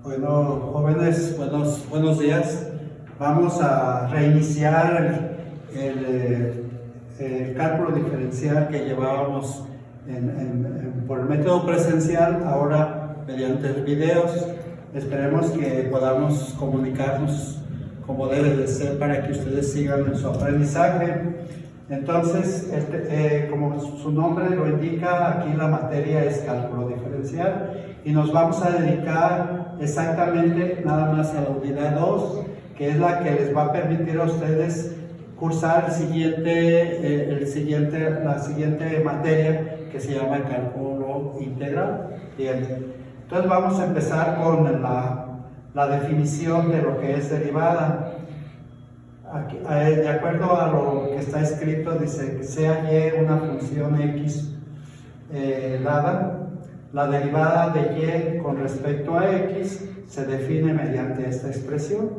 Bueno, jóvenes, buenos días. Vamos a reiniciar el cálculo diferencial que llevábamos por el método presencial, ahora mediante videos. Esperemos que podamos comunicarnos como debe de ser para que ustedes sigan en su aprendizaje. Entonces, como su nombre lo indica, aquí la materia es cálculo diferencial y nos vamos a dedicar exactamente nada más a la unidad 2, que es la que les va a permitir a ustedes cursar la siguiente materia, que se llama cálculo integral. Bien, entonces vamos a empezar con la definición de lo que es derivada. Aquí, de acuerdo a lo que está escrito, dice que sea y una función x dada, la derivada de y con respecto a x se define mediante esta expresión.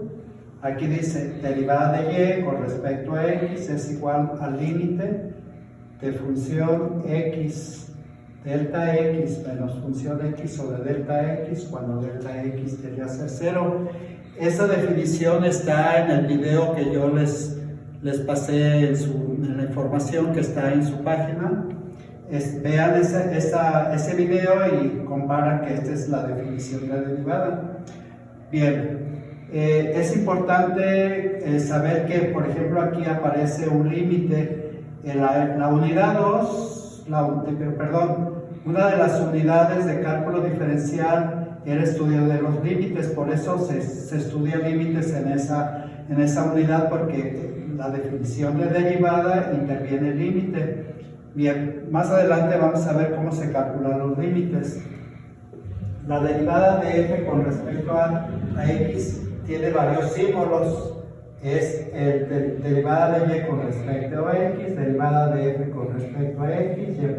Aquí dice, derivada de y con respecto a x es igual al límite de función x delta x menos función x sobre delta x cuando delta x tiende a ser 0. Esa definición está en el video que yo les pasé en la información que está en su página. Vean ese video y comparan que esta es la definición de la derivada. Bien, es importante saber que, por ejemplo, aquí aparece un límite. En la unidad 2, una de las unidades de cálculo diferencial era estudio de los límites, por eso se estudia límites en esa unidad, porque la definición de derivada interviene el límite. Bien, más adelante vamos a ver cómo se calculan los límites. La derivada de f con respecto a x tiene varios símbolos. Es derivada de y con respecto a x, derivada de f con respecto a x, y' f'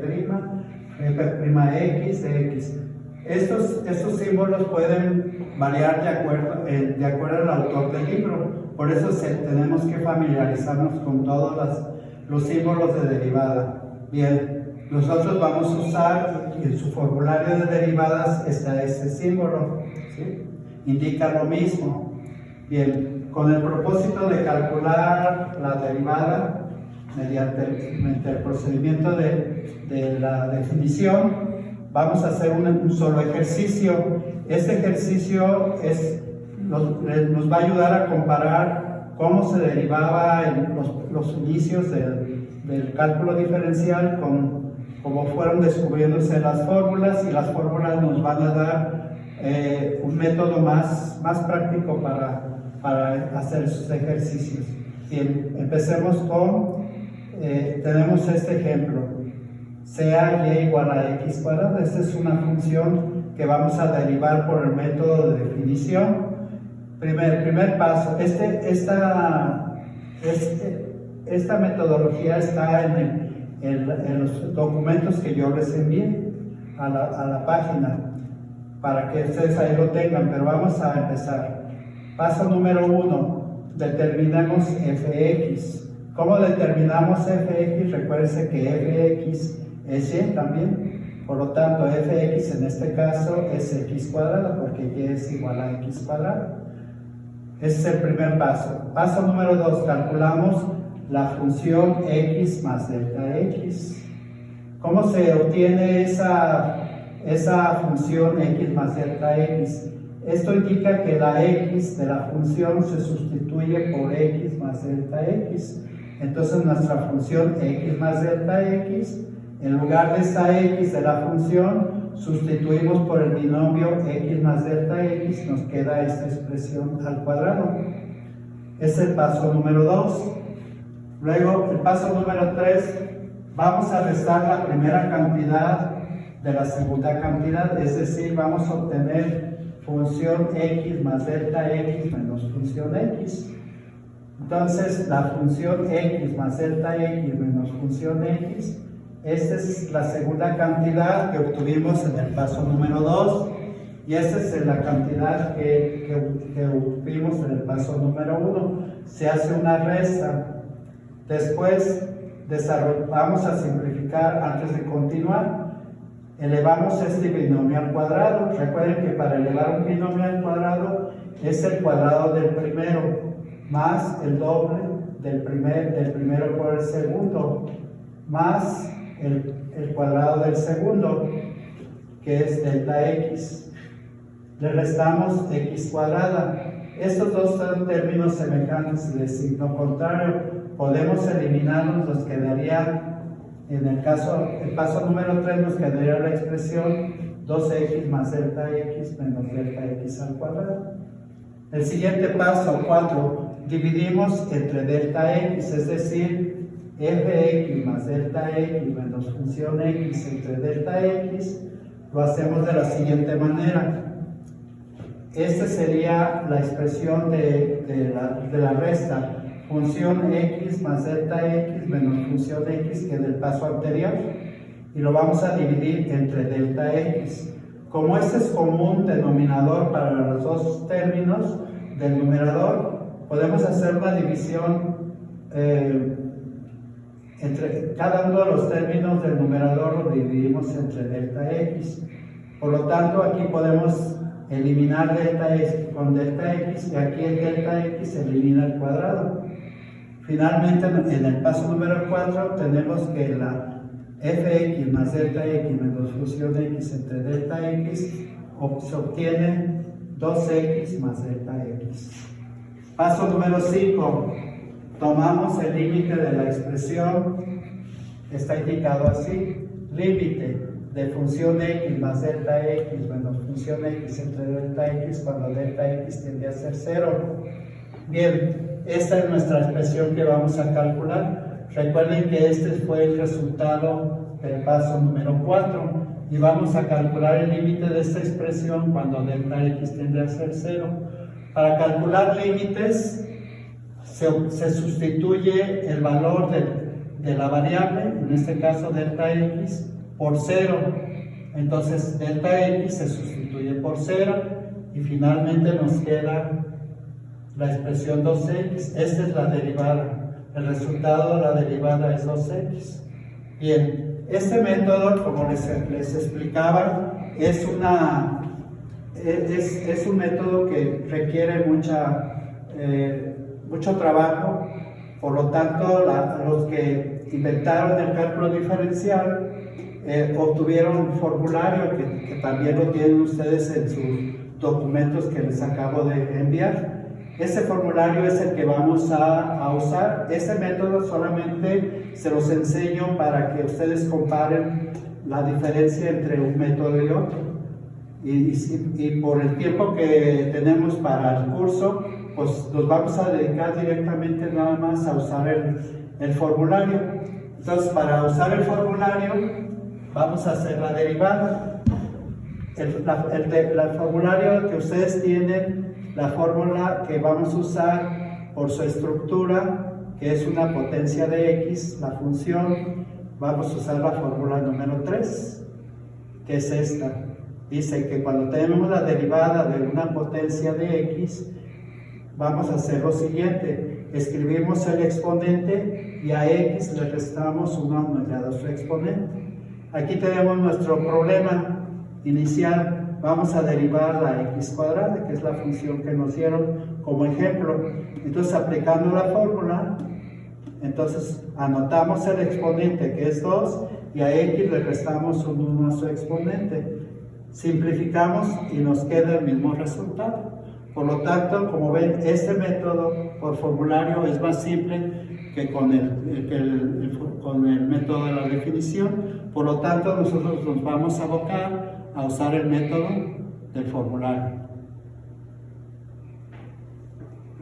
x de x. Estos símbolos pueden variar de acuerdo al autor del libro, por eso tenemos que familiarizarnos con todos los símbolos de derivada. Bien, nosotros vamos a usar, en su formulario de derivadas está este símbolo, ¿sí? Indica lo mismo. Bien, con el propósito de calcular la derivada mediante el procedimiento de la definición, vamos a hacer un solo ejercicio. Este ejercicio nos va a ayudar a comparar cómo se derivaba en los inicios del cálculo diferencial, cómo fueron descubriéndose las fórmulas, y las fórmulas nos van a dar un método más práctico para hacer sus ejercicios. Bien, empecemos tenemos este ejemplo. Sea y igual a x cuadrado. Esta es una función que vamos a derivar por el método de definición. Primer paso. Esta metodología está en los documentos que yo les envié a la página, para que ustedes ahí lo tengan, pero vamos a empezar. Paso número 1, determinamos fx. ¿Cómo determinamos fx? Recuérdense que fx es y también, por lo tanto fx en este caso es x cuadrado, porque y es igual a x cuadrado. Ese es el primer paso. Paso número 2, calculamos la función x más delta x. ¿Cómo se obtiene esa función x más delta x? Esto indica que la x de la función se sustituye por x más delta x. Entonces nuestra función x más delta x, en lugar de esta x de la función, sustituimos por el binomio x más delta x, nos queda esta expresión al cuadrado. Es el paso número 2. Luego, el paso número 3, vamos a restar la primera cantidad de la segunda cantidad, es decir, vamos a obtener función x más delta x menos función x. Entonces, la función x más delta x menos función x, esta es la segunda cantidad que obtuvimos en el paso número 2, y esta es la cantidad que obtuvimos en el paso número 1. Se hace una resta. Después vamos a simplificar antes de continuar. elevamos este binomio al cuadrado. Recuerden que para elevar un binomio al cuadrado es el cuadrado del primero más el doble del primero por el segundo más el cuadrado del segundo, que es delta x. Le restamos x cuadrada. Estos dos son términos semejantes de signo contrario. Podemos eliminarlos, nos quedaría, en el paso número 3 nos quedaría la expresión 2x más delta x menos delta x al cuadrado. El siguiente paso, 4, dividimos entre delta x, es decir, fx más delta x menos función x entre delta x, lo hacemos de la siguiente manera. Esta sería la expresión de la resta, función x más delta x menos función x, que del paso anterior, y lo vamos a dividir entre delta x. Como este es común denominador para los dos términos del numerador, podemos hacer una división entre cada uno de los términos del numerador, lo dividimos entre delta x. Por lo tanto, aquí podemos eliminar delta x con delta x, y aquí el delta x se elimina al cuadrado. Finalmente, en el paso número 4 tenemos que la fx más delta x menos función x entre delta x se obtiene 2x más delta x. Paso número 5, tomamos el límite de la expresión, está indicado así, límite de función x más delta x menos función x entre delta x cuando delta x tiende a ser 0. Bien, esta es nuestra expresión que vamos a calcular. Recuerden que este fue el resultado del paso número 4 y vamos a calcular el límite de esta expresión cuando delta x tiende a ser 0. Para calcular límites se sustituye el valor de la variable, en este caso delta x, por 0. Entonces delta x se sustituye por 0 y finalmente nos queda la expresión 2x. Esta es la derivada. El resultado de la derivada es 2x. Bien, este método, como les explicaba, es un método que requiere mucho trabajo. Por lo tanto, los que inventaron el cálculo diferencial obtuvieron un formulario que también lo tienen ustedes en sus documentos que les acabo de enviar. Ese formulario es el que vamos a usar. Ese método solamente se los enseño para que ustedes comparen la diferencia entre un método y otro. Y por el tiempo que tenemos para el curso, pues nos vamos a dedicar directamente nada más a usar el formulario. Entonces, para usar el formulario, vamos a hacer la derivada. El formulario que ustedes tienen, la fórmula que vamos a usar por su estructura, que es una potencia de x, la función, vamos a usar la fórmula número 3, que es esta. Dice que cuando tenemos la derivada de una potencia de x, vamos a hacer lo siguiente: escribimos el exponente y a x le restamos 1 aunado a su exponente. Aquí tenemos nuestro problema inicial. Vamos a derivar la x cuadrada, que es la función que nos dieron como ejemplo. Entonces, aplicando la fórmula, entonces anotamos el exponente, que es 2, y a x le restamos un 1 a su exponente. Simplificamos y nos queda el mismo resultado. Por lo tanto, como ven, este método por formulario es más simple que con el método de la definición. Por lo tanto, nosotros nos vamos a abocar a usar el método del formulario.